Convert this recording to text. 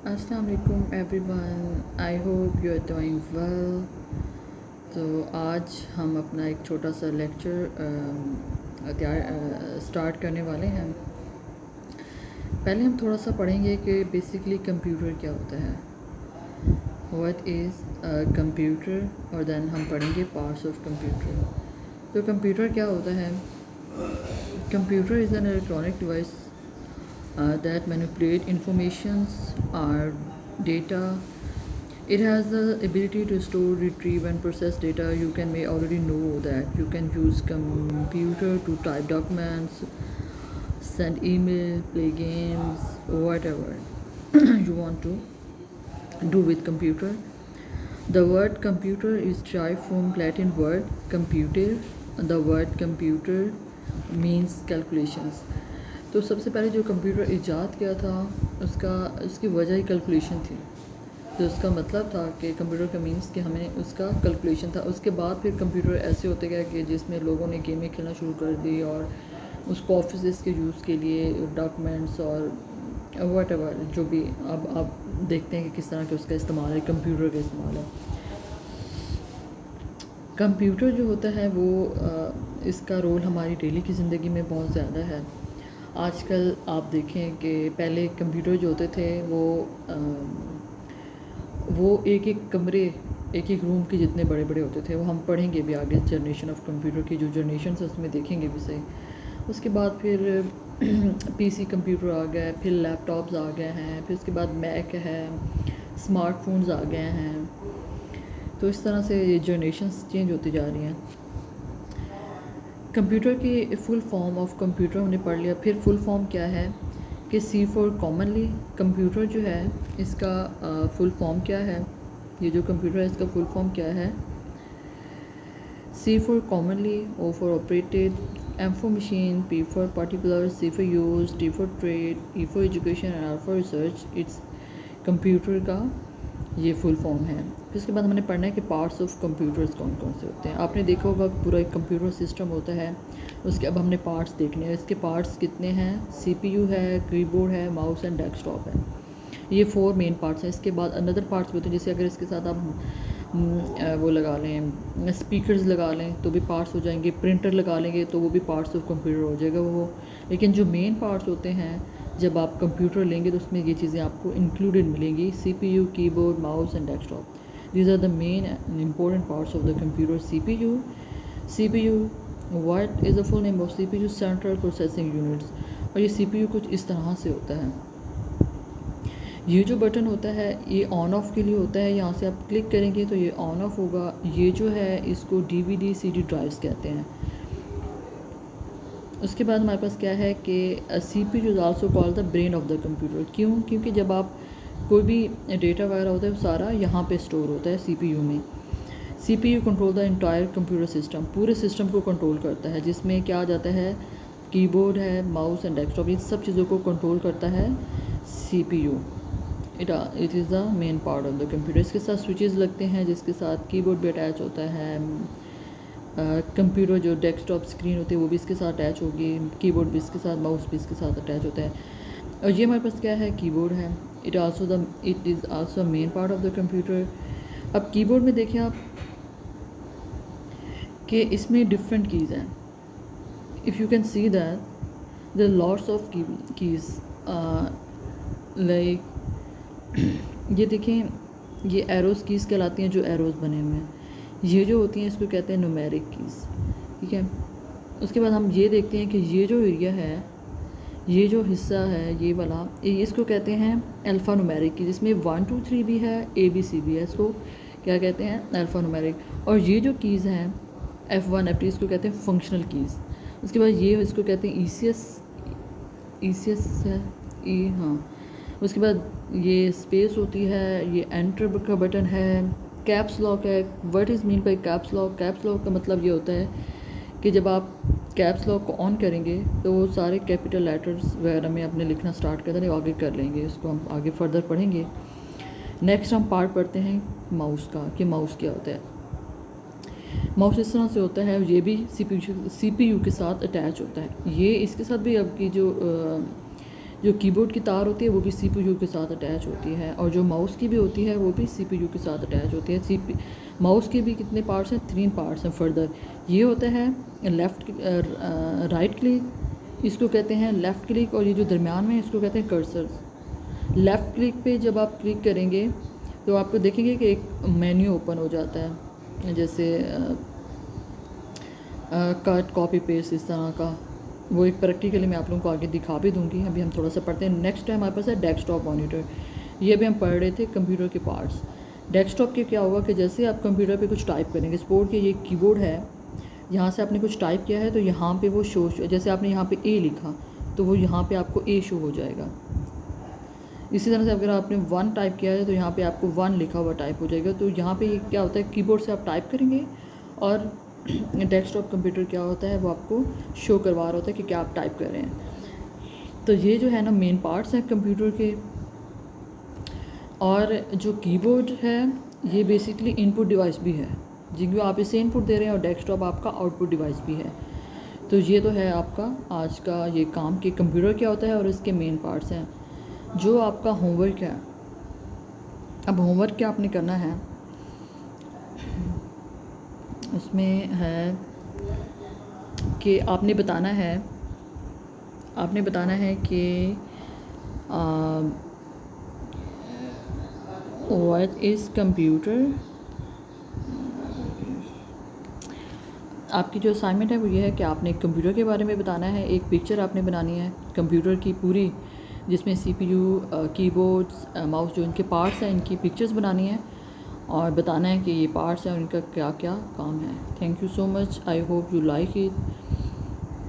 अस्सलाम वालेकुम everyone, I hope you are doing well. तो आज हम अपना एक छोटा सा लेक्चर स्टार्ट करने वाले हैं। पहले हम थोड़ा सा पढ़ेंगे कि बेसिकली कंप्यूटर क्या होता है, व्हाट इज़ कंप्यूटर, और देन हम पढ़ेंगे पार्ट्स ऑफ कंप्यूटर। तो कंप्यूटर क्या होता है? Computer is an electronic device that manipulate informations or data. It has the ability to store, retrieve and process data. You may already know that you can use computer to type documents, send email, play games, whatever you want to do with computer. The word computer is derived from Latin word computer. The word computer means calculations. तो सबसे पहले जो computer ईजाद किया था उसकी वजह ही calculation थी। तो उसका मतलब था कि कंप्यूटर का मीन्स कि हमें उसका कैलकुलेशन था। उसके बाद फिर कंप्यूटर ऐसे होते गए कि जिसमें लोगों ने गेमें खेलना शुरू कर दी और उसको ऑफिस के यूज़ के लिए डॉक्यूमेंट्स और वट एवर जो भी अब आप देखते हैं कि किस तरह के उसका इस्तेमाल है, कंप्यूटर का इस्तेमाल है। कंप्यूटर जो होता है वो इसका रोल हमारी डेली की ज़िंदगी में बहुत ज़्यादा है। आजकल आप देखें कि पहले कंप्यूटर जो होते थे वो एक एक कमरे, एक एक रूम के जितने बड़े बड़े होते थे। वो हम पढ़ेंगे भी आगे, जनरेशन ऑफ कंप्यूटर की जो जनरेशन है उसमें देखेंगे भी सही। उसके बाद फिर पीसी कंप्यूटर आ गए, फिर लैपटॉप्स आ गए हैं, फिर उसके बाद मैक है, स्मार्टफोन्स आ गए हैं। तो इस तरह से ये जनरेशन्स चेंज होती जा रही हैं। कंप्यूटर की फुल फॉर्म ऑफ कंप्यूटर हमने पढ़ लिया। फिर फुल फॉर्म क्या है कि सी फॉर कॉमनली। कंप्यूटर जो है इसका फुल फॉर्म क्या है, ये जो कंप्यूटर है इसका फुल फॉर्म क्या है? C for commonly, O for operated, M for machine, P for particular, C for use, D for trade, E for education and R for research. It's computer का ये फुल फॉर्म है। फिर उसके बाद हमने पढ़ना है कि पार्ट्स ऑफ कंप्यूटर्स कौन कौन से होते हैं। आपने देखा होगा पूरा एक कंप्यूटर सिस्टम होता है, उसके अब हमने पार्ट्स देखने हैं। इसके पार्ट्स कितने हैं? सीपीयू है, कीबोर्ड है, माउस एंड डेस्कटॉप है। ये 4 मेन पार्ट्स हैं। इसके बाद अनदर पार्ट्स भी होते हैं, जैसे अगर इसके साथ आप वो लगा लें, स्पीकर्स लगा लें तो भी पार्ट्स हो जाएंगे, प्रिंटर लगा लेंगे तो वो भी पार्ट्स ऑफ कंप्यूटर हो जाएगा वो। लेकिन जो मेन पार्ट्स होते हैं, जब आप कंप्यूटर लेंगे तो उसमें ये चीज़ें आपको इंक्लूडेड मिलेंगी, CPU, keyboard, mouse and desktop. These are the main and important parts of the computer. CPU what is the full name of CPU? Central processing units. और ये सीपीयू कुछ इस तरह से होता है। ये जो बटन होता है ये ऑन ऑफ के लिए होता है। यहाँ से आप क्लिक करेंगे तो ये ऑन ऑफ होगा। ये जो है इसको डीवीडी सीडी ड्राइव्स कहते हैं। उसके बाद हमारे पास क्या है कि CPU is also called the brain of the computer. क्यों? क्योंकि जब आप कोई भी डेटा वगैरह होता है वो सारा यहाँ पे स्टोर होता है सीपीयू में। CPU control the entire computer system, पूरे सिस्टम को कंट्रोल करता है, जिसमें क्या आ जाता है? कीबोर्ड है, माउस एंड डेस्कटॉप, इन सब चीज़ों को कंट्रोल करता है CPU. It is the main part of the computer. इसके साथ स्विचेस लगते हैं जिसके साथ कीबोर्ड भी अटैच होता है। कंप्यूटर जो डेस्कटॉप स्क्रीन होती है वो भी इसके साथ अटैच होगी, कीबोर्ड भी इसके साथ, माउस भी इसके साथ अटैच होता है। और ये हमारे पास क्या है? कीबोर्ड है। It is also main part of the computer. अब कीबोर्ड में देखें आप कि इसमें डिफरेंट कीज़ हैं। If you can see that the lots of keys like ये देखें, ये एरोज़ कीज़ कहलाती हैं, जो एरोज़ बने हुए हैं। ये जो होती हैं इसको कहते हैं न्यूमेरिक कीज़, ठीक है। उसके बाद हम ये देखते हैं कि ये जो एरिया है, ये जो हिस्सा है ये वाला, इसको कहते हैं अल्फ़ा न्यूमेरिक की, जिसमें 1 2 3 भी है, ABC भी है। इसको क्या कहते हैं? Alpha numeric. और ये जो कीज़ हैं F1 F2 इसको कहते हैं फंक्शनल कीज़। उसके बाद ये इसको कहते हैं ECS है, हाँ। उसके बाद ये स्पेस होती है, ये एंटर का बटन है, कैप्स लॉक है। What is mean by caps lock? Caps lock का मतलब ये होता है कि जब आप कैप्स लॉक को ऑन करेंगे तो वो सारे कैपिटल लेटर्स वगैरह में अपने लिखना स्टार्ट कर देंगे, आगे कर लेंगे। इसको हम आगे फर्दर पढ़ेंगे। नेक्स्ट हम पार्ट पढ़ते हैं माउस का, कि माउस क्या होता है। माउस इस तरह से होता है, ये भी सीपीयू के साथ अटैच होता है। ये इसके साथ भी आपकी जो जो कीबोर्ड की तार होती है वो भी CPU के साथ अटैच होती है, और जो माउस की भी होती है वो भी CPU के साथ अटैच होती है। माउस के भी कितने पार्ट्स हैं? 3 पार्ट्स हैं फर्दर। ये होता है राइट क्लिक, इसको कहते हैं लेफ़्ट क्लिक, और ये जो दरमियान में इसको कहते हैं कर्सर्स। लेफ़्ट क्लिक पे जब आप क्लिक करेंगे तो आपको देखेंगे कि एक मेन्यू ओपन हो जाता है, जैसे कट कॉपी पेस्ट इस तरह का। वो एक प्रैक्टिकली मैं आप लोगों को आगे दिखा भी दूंगी। अभी हम थोड़ा सा पढ़ते हैं। नेक्स्ट टाइम हमारे पास है डेस्कटॉप मॉनिटर। ये भी हम पढ़ रहे थे कंप्यूटर के पार्ट्स। डेस्कटॉप के क्या होगा कि जैसे आप कंप्यूटर पे कुछ टाइप करेंगे, सपोर्ट के ये कीबोर्ड है, यहाँ से आपने कुछ टाइप किया है तो यहाँ पे वो शो, जैसे आपने यहाँ पे ए लिखा तो वो यहाँ पे आपको ए शो हो जाएगा। इसी तरह से अगर आपने 1 टाइप किया है तो यहाँ पे आपको 1 लिखा हुआ टाइप हो जाएगा। तो यहाँ पे क्या होता है, कीबोर्ड से आप टाइप करेंगे और डेस्कटॉप कंप्यूटर क्या होता है वो आपको शो करवा रहा होता है कि क्या आप टाइप कर रहे हैं। तो ये जो है ना मेन पार्ट्स हैं कंप्यूटर के। और जो कीबोर्ड है ये बेसिकली इनपुट डिवाइस भी है, जिनको आप इसे इनपुट दे रहे हैं, और डेस्कटॉप आपका आउटपुट डिवाइस भी है। तो ये तो है आपका आज का ये काम कि कंप्यूटर क्या होता है और इसके मेन पार्ट्स हैं। जो आपका होमवर्क है, अब होमवर्क क्या आपने करना है, उसमें है कि आपने बताना है कि व्हाट इज़ कंप्यूटर। आपकी जो असाइनमेंट है वो ये है कि आपने कंप्यूटर के बारे में बताना है। एक पिक्चर आपने बनानी है कंप्यूटर की पूरी, जिसमें CPU, कीबोर्ड्स, माउस, जो इनके पार्ट्स हैं इनकी पिक्चर्स बनानी है, और बताना है कि ये पार्ट्स हैं और इनका क्या क्या काम है। Thank you so much, I hope you like it.